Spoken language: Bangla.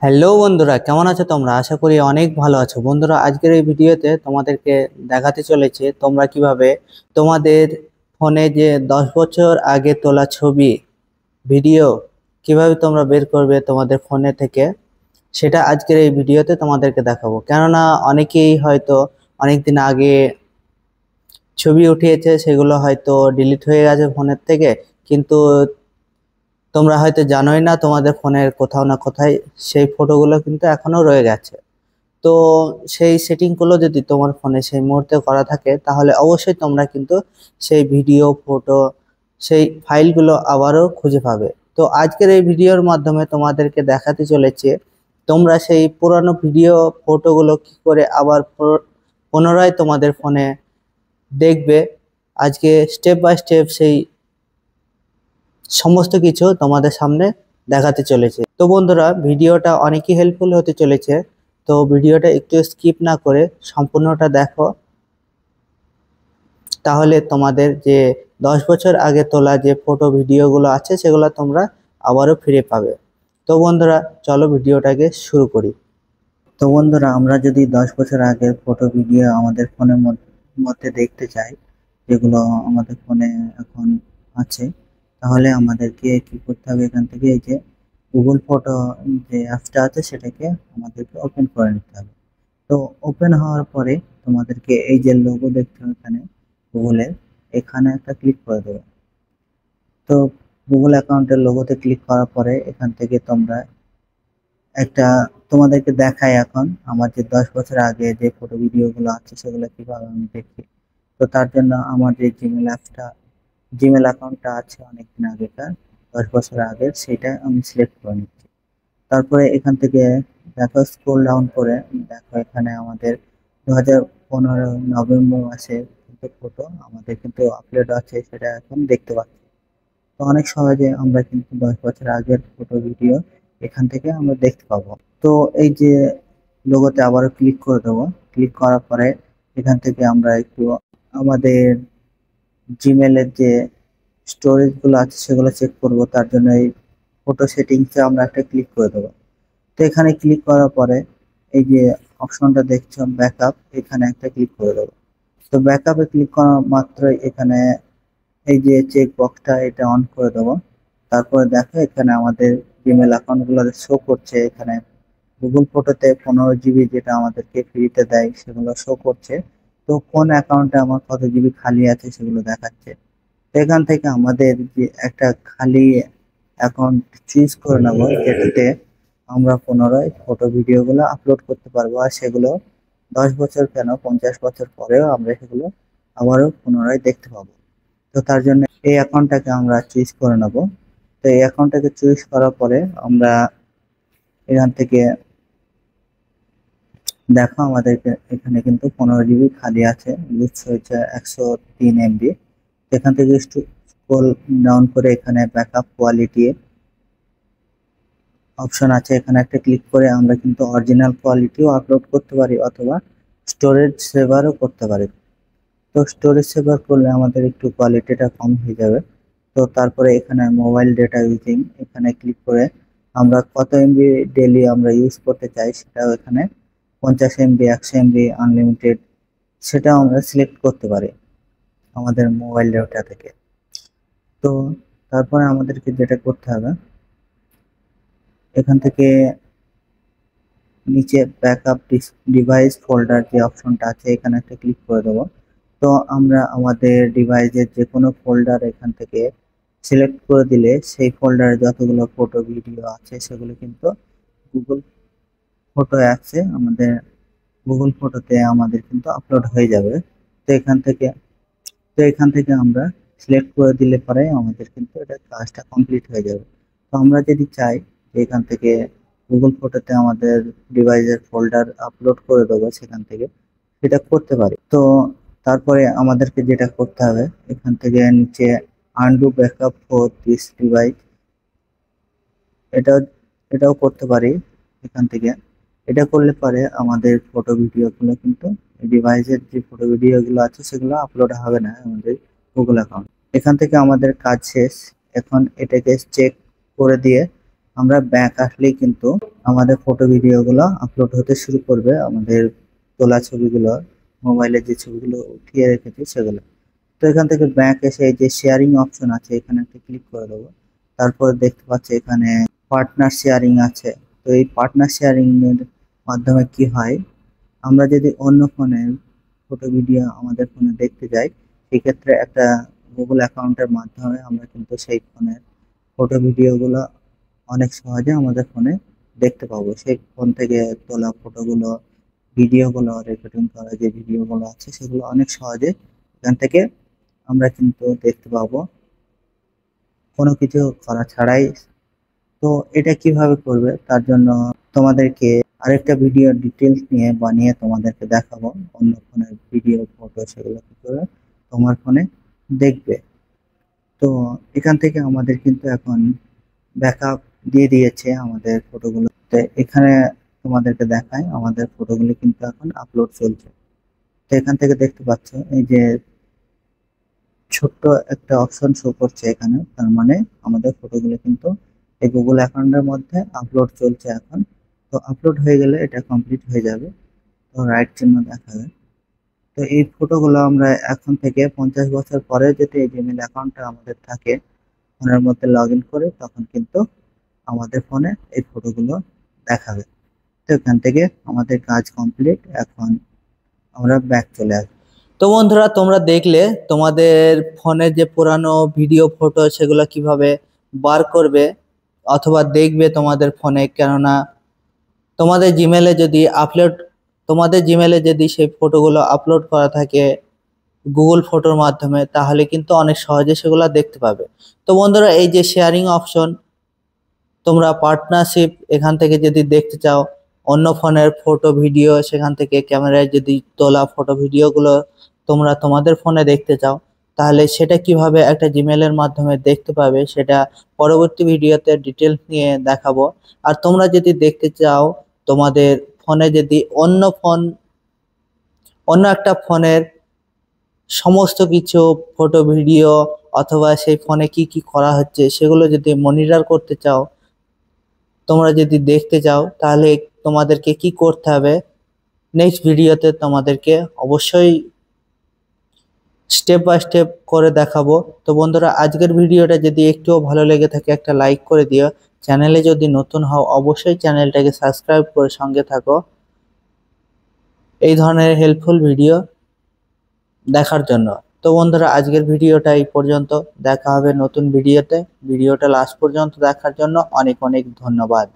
হ্যালো বন্ধুরা, কেমন আছো তোমরা? আশা করি অনেক ভালো আছো। বন্ধুরা, আজকের এই ভিডিওতে তোমাদেরকে দেখাতে চলেছে তোমরা কিভাবে তোমাদের ফোনে যে 10 বছর আগে তোলা ছবি, ভিডিও কিভাবে তোমরা বের করবে তোমাদের ফোনে থেকে, সেটা আজকের এই ভিডিওতে তোমাদেরকে দেখাবো। কেননা অনেকেই হয়তো অনেক দিন আগে ছবি উঠিয়েছে, সেগুলো হয়তো ডিলিট হয়ে গেছে ফোনের থেকে, কিন্তু তোমরা হয়তো জানোই না তোমাদের ফোনের কোথাও না কোথায় সেই ফটোগুলো কিন্তু এখনো রয়ে গেছে। তো সেই সেটিংগুলো যদি তোমার ফোনে সেই মুহূর্তে করা থাকে, তাহলে অবশ্যই তোমরা কিন্তু সেই ভিডিও, ফটো, সেই ফাইলগুলো আবারও খুঁজে পাবে। তো আজকের এই ভিডিওর মাধ্যমে তোমাদেরকে দেখাতে চলেছে তোমরা সেই পুরানো ভিডিও, ফটোগুলো কি করে আবার পুনরায় তোমাদের ফোনে দেখবে। আজকে স্টেপ বাই স্টেপ সেই সমস্ত কিছু তোমাদের সামনে দেখাতে চলেছে। তো বন্ধুরা, ভিডিওটা অনেকই হেল্পফুল হতে চলেছে। তো ভিডিওটা একটু স্কিপ না করে সম্পূর্ণটা দেখো, তাহলে তোমাদের যে 10 বছর আগে তোলা যে ফটো ভিডিওগুলো আছে সেগুলো তোমরা আবারও ফিরে পাবে। তো বন্ধুরা, চলো ভিডিওটাকে শুরু করি। তো বন্ধুরা, আমরা যদি 10 বছর আগের ফটো ভিডিও আমাদের ফোনের মধ্যে দেখতে চাই, যেগুলো আমাদের ফোনে এখন আছে, তাহলে আমাদেরকে কি করতে হবে? এখান থেকে এই যে গুগল ফটো যে অ্যাপটা আছে সেটাকে আমাদেরকে ওপেন করে নিতে হবে। তো ওপেন হওয়ার পরে তোমাদেরকে এই যে লোগো দেখতে হবে এখানে গুগলের, এখানে একটা ক্লিক করে দেবে। তো গুগল অ্যাকাউন্টের লোগোতে ক্লিক করার পরে এখান থেকে তোমরা একটা, তোমাদেরকে দেখায় এখন আমার যে 10 বছর আগে যে ফটো ভিডিও গুলো আছে সেগুলো কিভাবে আমি দেখি। তো তার জন্য আমার যে জিমেল অ্যাকাউন্টটা আছে অনেকদিন আগেকার, 10 বছর আগের, সেটা আমি সিলেক্ট করে নিচ্ছি। তারপরে এখান থেকে দেখো, স্ক্রোল ডাউন করে দেখো এখানে আমাদের 2015 নভেম্বর মাসে কিন্তু ফটো আমাদের কিন্তু আপলোড আছে, সেটা এখন দেখতে পাচ্ছি। তো অনেক সহজে আমরা কিন্তু 10 বছর আগের ফটো ভিডিও এখান থেকে আমরা দেখতে পাবো। তো এই যে লোগোতে আবারও ক্লিক করে দেবো। ক্লিক করার পরে এখান থেকে আমরা একটু আমাদের জিমেলের যে স্টোরেজ গুলো আছে সেগুলো চেক করব। তার জন্য এই ফটো সেটিংসে আমরা একটা ক্লিক করে দেবো। তো এখানে ক্লিক করার পরে এই যে অপশনটা দেখছো ব্যাকআপ, এখানে একটা ক্লিক করে দেবো। তো ব্যাকআপে ক্লিক করা মাত্রই এখানে এই যে চেক বক্সটা এটা অন করে দেবো। তারপরে দেখো এখানে আমাদের জিমেল অ্যাকাউন্ট গুলো শো করছে। এখানে গুগল ফটোতে 15 জিবি যেটা আমাদেরকে ফ্রিতে দেয় সেগুলো শো করছে। তো কোন অ্যাকাউন্টে আমার কত জিবি খালি আছে সেগুলো দেখাচ্ছে। তো এখান থেকে আমাদের যে একটা খালি অ্যাকাউন্ট চুজ করে নেবো, যেটাতে আমরা পুনরায় ফটো ভিডিও গুলো আপলোড করতে পারবো। আর সেগুলো 10 বছর কেন, 50 বছর পরেও আমরা সেগুলো আবারও পুনরায় দেখতে পাবো। তো তার জন্য এই অ্যাকাউন্টটাকে আমরা চুজ করে নেব। তো এই অ্যাকাউন্টটাকে চুজ করার পরে আমরা এখান থেকে দেখো আমাদের এখানে কিন্তু 15 জিবি খালি আছে, লিস্ট হয়েছে 103 MB। এখান থেকে স্ক্রল ডাউন করে এখানে ব্যাকআপ কোয়ালিটি অপশন আছে, এখানে একটা ক্লিক করে আমরা কিন্তু অরিজিনাল কোয়ালিটিও আপলোড করতে পারি অথবা স্টোরেজ সেভারও করতে পারি। তো স্টোরেজ সেভার করলে আমাদের একটু কোয়ালিটিটা কম হয়ে যাবে। তো তারপরে এখানে মোবাইল ডেটা ইউজিং, এখানে ক্লিক করে আমরা কত এমবি ডেলি আমরা ইউজ করতে চাই সেটাও এখানে 50 MB, 100 MB আনলিমিটেড, সেটাও আমরা সিলেক্ট করতে পারি আমাদের মোবাইল ডেটা থেকে। তো তারপরে আমাদেরকে যেটা করতে হবে, এখান থেকে নিচে ব্যাকআপ ডিভাইস ফোল্ডার যে অপশনটা আছে এখানে একটা ক্লিক করে দেবো। তো আমরা আমাদের ডিভাইসের যে কোনো ফোল্ডার এখান থেকে সিলেক্ট করে দিলে সেই ফোল্ডারে যতগুলো ফটো ভিডিও আছে সেগুলো কিন্তু গুগল ফটো অ্যাপসে আমাদের গুগল ফটোতে আমাদের কিন্তু আপলোড হয়ে যাবে। তো এখান থেকে আমরা সিলেক্ট করে দিলে পরে আমাদের কিন্তু এটা কাজটা কমপ্লিট হয়ে যাবে। তো আমরা যদি চাই যে এখান থেকে গুগল ফটোতে আমাদের ডিভাইসের ফোল্ডার আপলোড করে দেবো, সেখান থেকে সেটা করতে পারি। তো তারপরে আমাদেরকে যেটা করতে হবে, এখান থেকে নিচে undo backup for this device, এটাও এটাও করতে পারি এখান থেকে। এটা করলে পরে আমাদের ফটো ভিডিও গুলো কিন্তু ডিভাইসের যে ফটো ভিডিও গুলো আছে সেগুলো আপলোড হবে না আমাদের গুগল অ্যাকাউন্ট। এখান থেকে আমাদের কাজ শেষ। এখন এটাকে চেক করে দিয়ে আমরা ব্যাক আসলেই কিন্তু আমাদের ফটো ভিডিওগুলো আপলোড হতে শুরু করবে, আমাদের তোলা ছবিগুলো, মোবাইলে যে ছবিগুলো উঠিয়ে রেখেছি সেগুলো। তো এখান থেকে ব্যাক এসে এই যে শেয়ারিং অপশন আছে এখানে একটা ক্লিক করে দেবো। তারপর দেখতে পাচ্ছি এখানে পার্টনার শেয়ারিং আছে। তো এই পার্টনার শেয়ারিং এর মাধ্যমে কি হয়, আমরা যদি অন্য ফোনের ফটো ভিডিও আমাদের ফোনে দেখতে যাই, সেক্ষেত্রে একটা গুগল অ্যাকাউন্টের মাধ্যমে আমরা কিন্তু সেই ফোনের ফটো ভিডিওগুলো অনেক সহজে আমাদের ফোনে দেখতে পাবো। সেই ফোন থেকে তোলা ফটোগুলো, ভিডিওগুলো, রেকর্ডিং করা যে ভিডিওগুলো আছে সেগুলো অনেক সহজে এখান থেকে আমরা কিন্তু দেখতে পাবো, কোনো কিছু করা ছাড়াই। তো এটা কিভাবে করবে তার জন্য তোমাদেরকে আরেকটা ভিডিও ডিটেলস নিয়ে বানিয়ে তোমাদেরকে দেখাবো, অন্য ফোনের ভিডিও ফটো সেগুলো কি করে তোমার ফোনে দেখবে। তো এখান থেকে আমাদের কিন্তু এখন ব্যাকআপ দিয়ে দিয়েছে আমাদের ফটোগুলো। তো এখানে তোমাদেরকে দেখায় আমাদের ফটোগুলো কিন্তু এখন আপলোড চলছে। তো এখান থেকে দেখতে পাচ্ছ এই যে ছোট্ট একটা অপশন শো করছে এখানে, তার মানে আমাদের ফটোগুলো কিন্তু এই গুগল অ্যাকাউন্টের মধ্যে আপলোড চলছে এখন। তো আপলোড হয়ে গেলে এটা কমপ্লিট হয়ে যাবে, তো রাইট চিহ্ন দেখাবে। তো এই ফটোগুলো আমরা এখন থেকে 50 বছর পরে যদি এই জিমেল অ্যাকাউন্টটা আমাদের থাকে, ফোনের মধ্যে লগ ইন করে, তখন কিন্তু আমাদের ফোনে এই ফটোগুলো দেখাবে। তো এখান থেকে আমাদের কাজ কমপ্লিট, এখন আমরা ব্যাক চলে আসবো। তো বন্ধুরা তোমরা দেখলে তোমাদের ফোনে যে পুরানো ভিডিও ফটো সেগুলো কিভাবে বার করবে অথবা দেখবে তোমাদের ফোনে, কেননা তোমাদের জিমেলে যদি তোমাদের জিমেলে যদি সেই ফটোগুলো আপলোড করা থাকে গুগল ফটোর মাধ্যমে, তাহলে কিন্তু অনেক সহজে সেগুলো দেখতে পাবে। তো বন্ধুরা এই যে শেয়ারিং অপশন, তোমরা পার্টনারশিপ এখান থেকে যদি দেখতে চাও অন্য ফোনের ফটো ভিডিও, সেখান থেকে ক্যামেরায় যদি তোলা ফটো ভিডিওগুলো তোমরা তোমাদের ফোনে দেখতে চাও, তাহলে সেটা কিভাবে একটা জিমেলের মাধ্যমে দেখতে পাবে সেটা পরবর্তী ভিডিওতে ডিটেলস নিয়ে দেখাবো। আর তোমরা যদি দেখতে চাও তোমাদের ফোনে যদি অন্য একটা ফোনের সমস্ত কিছু ফটো ভিডিও অথবা সেই ফোনে কি কি করা হচ্ছে সেগুলো যদি মনিটর করতে চাও, তোমরা যদি দেখতে চাও, তাহলে তোমাদেরকে কি করতে হবে নেক্সট ভিডিওতে তোমাদেরকে অবশ্যই স্টেপ বাই স্টেপ করে দেখাবো। তো বন্ধুরা আজকের ভিডিওটা যদি একটুও ভালো লেগে থাকে একটা লাইক করে দিও, চ্যানেলে যদি নতুন হও অবশ্যই চ্যানেলটাকে সাবস্ক্রাইব করে সঙ্গে থাকো এই ধরনের হেল্পফুল ভিডিও দেখার জন্য। তো বন্ধুরা আজকের ভিডিওটা এই পর্যন্ত, দেখা হবে নতুন ভিডিওতে। ভিডিওটা লাস্ট পর্যন্ত দেখার জন্য অনেক অনেক ধন্যবাদ।